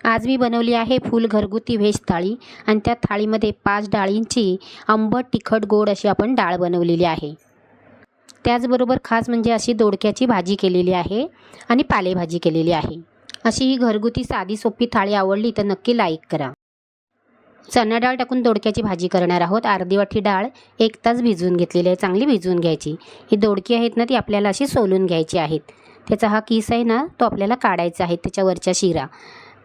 आज मी बनवली आहे फुल घरगुती व्हेज थाळी आणि त्या थाळीमध्ये 5 डाळींची आंबट तिखट गोड अशी आपण डाळ बनवलेली आहे। त्याचबरोबर खास म्हणजे अशी दोडक्याची भाजी केलेली आहे आणि पालेभाजी केलेली आहे। अशी ही घरगुती साधी सोपी थाळी आवडली तर नक्की लाईक करा। चणा डाळ टाकून दोडक्याची भाजी करणार आहोत। अर्धी वाटी डाळ 1 तास भिजवून घेतलेली आहे, चांगली भिजवून घ्यायची। ही दोडकी आहेत ना ती आपल्याला अशी सोलून घ्यायची आहेत। त्याचा हा किस आहे ना तो आपल्याला काढायचा आहे, त्याच्यावरच्या शिरा।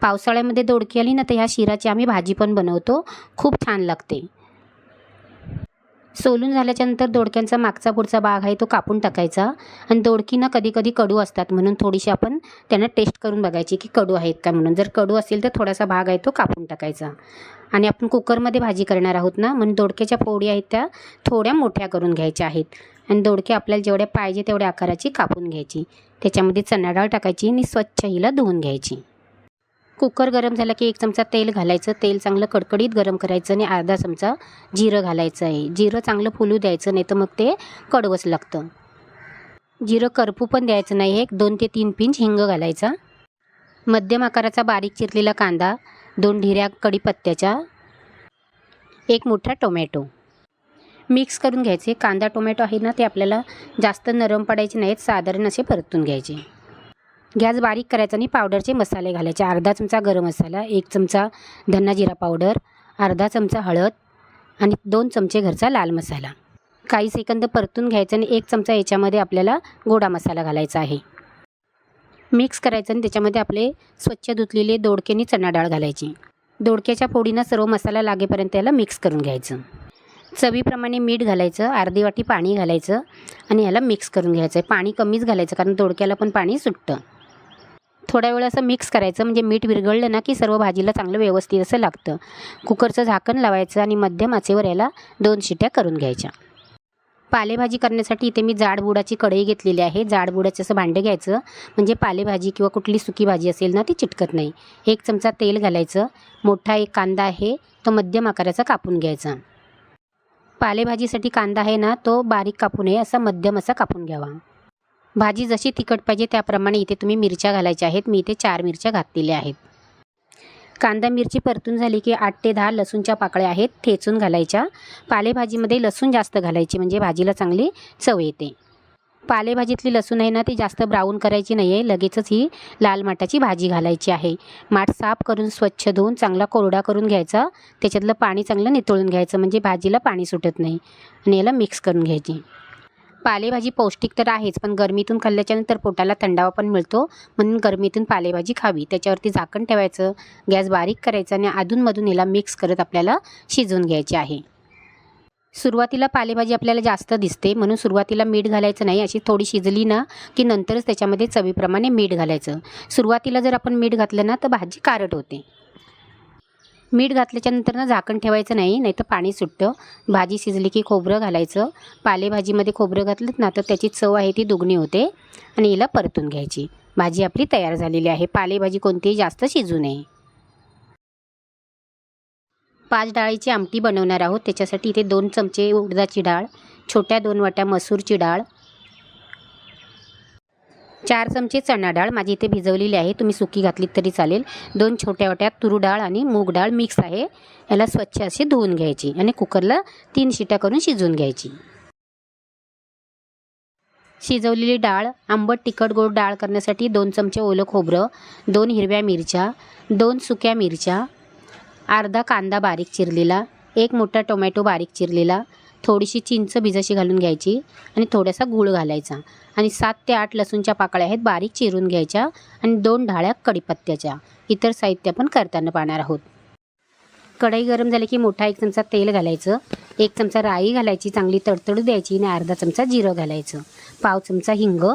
पावसाळ्यामध्ये दोडकी आली ना तर ह्या शिराची आम्ही भाजी पण बनवतो, खूप छान लागते। सोलून झाल्याच्यानंतर दोडक्यांचा मागचा पुढचा भाग आहे तो कापून टाकायचा आणि दोडकी ना कधी कधी कडू असतात म्हणून थोडीशी आपण त्यांना टेस्ट करून बघायची की कडू आहेत का म्हणून। जर कडू असेल तर थोडासा भाग आहे तो कापून टाकायचा। आणि आपण कुकरमध्ये भाजी करणार आहोत ना म्हणून दोडक्याच्या फोडी आहेत त्या थोड्या मोठ्या करून घ्यायच्या आहेत आणि दोडके आपल्याला जेवढ्या पाहिजे तेवढ्या आकाराची कापून घ्यायची। त्याच्यामध्ये चणा डाळ टाकायची आणि स्वच्छ हिला धुवून घ्यायची। कुकर गरम झाला की 1 चमचा तेल घालायचं। तेल चांगलं कडकडीत गरम करायचं आणि अर्धा चमचा जिरं घालायचं आहे। जिरं चांगलं फुलू द्यायचं, नाही तर मग ते कडवच लागतं। जिरं करपू पण द्यायचं नाही। 2 ते 3 पिंच हिंग घालायचा। मध्यम आकाराचा बारीक चिरलेला कांदा, 2 ढिऱ्या कढीपत्त्याच्या, 1 मोठा टोमॅटो मिक्स करून घ्यायचे। कांदा टोमॅटो आहे ना ते आपल्याला जास्त नरम पडायचे नाहीत, साधारण असे परतून घ्यायचे। गॅस बारीक करायचा आणि पावडरचे मसाले घालायचे। अर्धा चमचा गरम मसाला, 1 चमचा धना जिरा पावडर, अर्धा चमचा हळद आणि 2 चमचे घरचा लाल मसाला। काही सेकंद परतून घ्यायचं आणि 1 चमचा याच्यामध्ये आपल्याला गोडा मसाला घालायचा आहे। मिक्स करायचं आणि त्याच्यामध्ये आपले स्वच्छ धुतलेले दोडके आणि चणा डाळ घालायची। दोडक्याच्या फोडीनं सर्व मसाला लागेपर्यंत याला मिक्स करून घ्यायचं। चवीप्रमाणे मीठ घालायचं, अर्धी वाटी पाणी घालायचं आणि याला मिक्स करून घ्यायचं। पाणी कमीच घालायचं कारण दोडक्याला पण पाणी सुटतं। थोड्या वेळ असं मिक्स करायचं म्हणजे मीठ विरघळलं ना की सर्व भाजीला चांगलं व्यवस्थित असं लागतं। कुकरचं झाकण लावायचं आणि मध्यम आचेवर याला 2 शिट्या करून घ्यायच्या। पालेभाजी करण्यासाठी इथे मी जाड बुडाची कढई घेतलेली आहे। जाड बुडाचं असं भांडं घ्यायचं म्हणजे पालेभाजी किंवा कुठली सुकी भाजी असेल ना ती चिटकत नाही। 1 चमचा तेल घालायचं। मोठा 1 कांदा आहे तो मध्यम आकाराचा कापून घ्यायचा। पालेभाजीसाठी कांदा आहे ना तो बारीक कापू नये, असा मध्यम असा कापून घ्यावा। भाजी जशी तिखट पाहिजे त्याप्रमाणे इथे तुम्ही मिरच्या घालायच्या आहेत। मी इथे 4 मिरच्या घातलेल्या आहेत। कांदा मिरची परतून झाली की 8 ते 10 लसूणच्या पाकळ्या आहेत ठेचून घालायच्या। पालेभाजीमध्ये लसूण जास्त घालायची म्हणजे भाजीला चांगली चव येते। पालेभाजीतली लसूण आहे ना ती जास्त ब्राऊन करायची नाही आहे, लगेचच ही लाल माठाची भाजी घालायची आहे। माठ साफ करून स्वच्छ धुवून चांगला कोरडा करून घ्यायचा। त्याच्यातलं पाणी चांगलं नितळून घ्यायचं म्हणजे भाजीला पाणी सुटत नाही आणि याला मिक्स करून घ्यायची। पालेभाजी पौष्टिक तर आहेच पण गरमीतून खाल्ल्याच्यानंतर पोटाला थंडावा पण मिळतो म्हणून गरमीतून पालेभाजी खावी। त्याच्यावरती झाकण ठेवायचं, गॅस बारीक करायचा आणि अधूनमधून याला मिक्स करत आपल्याला शिजवून घ्यायची आहे। सुरुवातीला पालेभाजी आपल्याला जास्त दिसते म्हणून सुरुवातीला मीठ घालायचं नाही। अशी थोडी शिजली ना की नंतरच त्याच्यामध्ये चवीप्रमाणे मीठ घालायचं। सुरुवातीला जर आपण मीठ घातलं ना तर भाजी खारट होते। मीठ घातल्याच्यानंतर ना झाकण ठेवायचं नाही तर पाणी सुटतं। भाजी शिजली की खोबरं घालायचं। पालेभाजीमध्ये खोबरं घातलं ना तर त्याची चव आहे ती दुगणी होते आणि हिला परतून घ्यायची। भाजी आपली तयार झालेली आहे। पालेभाजी कोणतीही जास्त शिजू नये। 5 डाळीची आमटी बनवणार आहोत। त्याच्यासाठी इथे 2 चमचे उडदाची डाळ, छोट्या 2 वाट्या मसूरची डाळ, 4 चमचे चणा डाळ माझी इथे भिजवलेली आहे, तुम्ही सुकी घातलीत तरी चालेल। 2 छोट्या वाट्या तूर डाळ आणि मूग डाळ मिक्स आहे। याला स्वच्छ अशी धुवून घ्यायची आणि कुकरला 3 शिट्या करून शिजवून घ्यायची। शिजवलेली डाळ आंबट तिखट गोड डाळ करण्यासाठी 2 चमचे ओलं खोबरं, 2 हिरव्या मिरच्या, 2 सुक्या मिरच्या, अर्धा कांदा बारीक चिरलेला, 1 मोठा टोमॅटो बारीक चिरलेला, थोडीशी चिंच भिजशी घालून घ्यायची आणि थोडासा गूळ घालायचा आणि 7 ते 8 लसूणच्या पाकळ्या आहेत बारीक चिरून घ्यायच्या आणि 2 ढाळ्या कढीपत्त्याच्या। इतर साहित्य पण करताना पाहणार आहोत। कढई गरम झाली की मोठा 1 चमचा तेल घालायचं, 1 चमचा राई घालायची, चांगली तडतडू द्यायची आणि अर्धा चमचा जिरं घालायचं, पाव चमचा हिंग,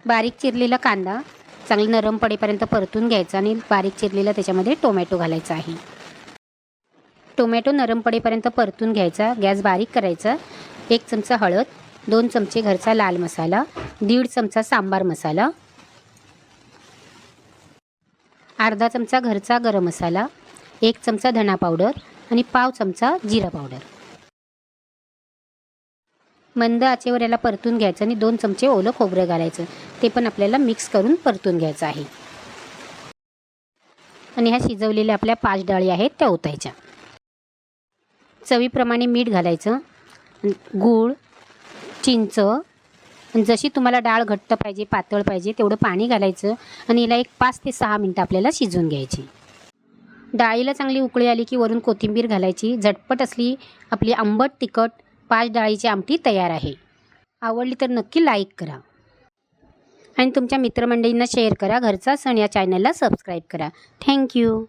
बारीक चिरलेला कांदा चांगला नरम पडेपर्यंत परतून घ्यायचा आणि बारीक चिरलेला त्याच्यामध्ये टोमॅटो घालायचा आहे। टोमॅटो नरम पडेपर्यंत परतून घ्यायचा, गॅस बारीक करायचा। 1 चमचा हळद, 2 चमचे घरचा लाल मसाला, 1.5 चमचा सांबार मसाला, अर्धा चमचा घरचा गरम मसाला, 1 चमचा धना पावडर आणि पाव चमचा जिरा पावडर। मंद आचेवर याला परतून घ्यायचं आणि 2 चमचे ओलं खोबरं घालायचं. ते पण आपल्याला मिक्स करून परतून घ्यायचं आहे. आणि ह्या शिजवलेल्या आपल्या 5 डाळी आहेत त्या ओतायच्या. चवीप्रमाणे मीठ घालायचं, गूळ, चिंच, आणि जशी तुम्हाला डाळ घट्ट पाहिजे पातळ पाहिजे तेवढं पाणी घालायचं आणि याला एक 5 ते 6 मिनटं आपल्याला शिजवून घ्यायची. डाळीला चांगली उकळी आली की वरून कोथिंबीर घालायची. झटपट असली आपली आंबट तिखट 5 डाळीची आमटी तयार आहे. आवडली तर नक्की लाईक करा आणि तुमच्या मित्रमंडळींना शेअर करा. घरचा सण या चॅनलला सबस्क्राईब करा. थँक्यू.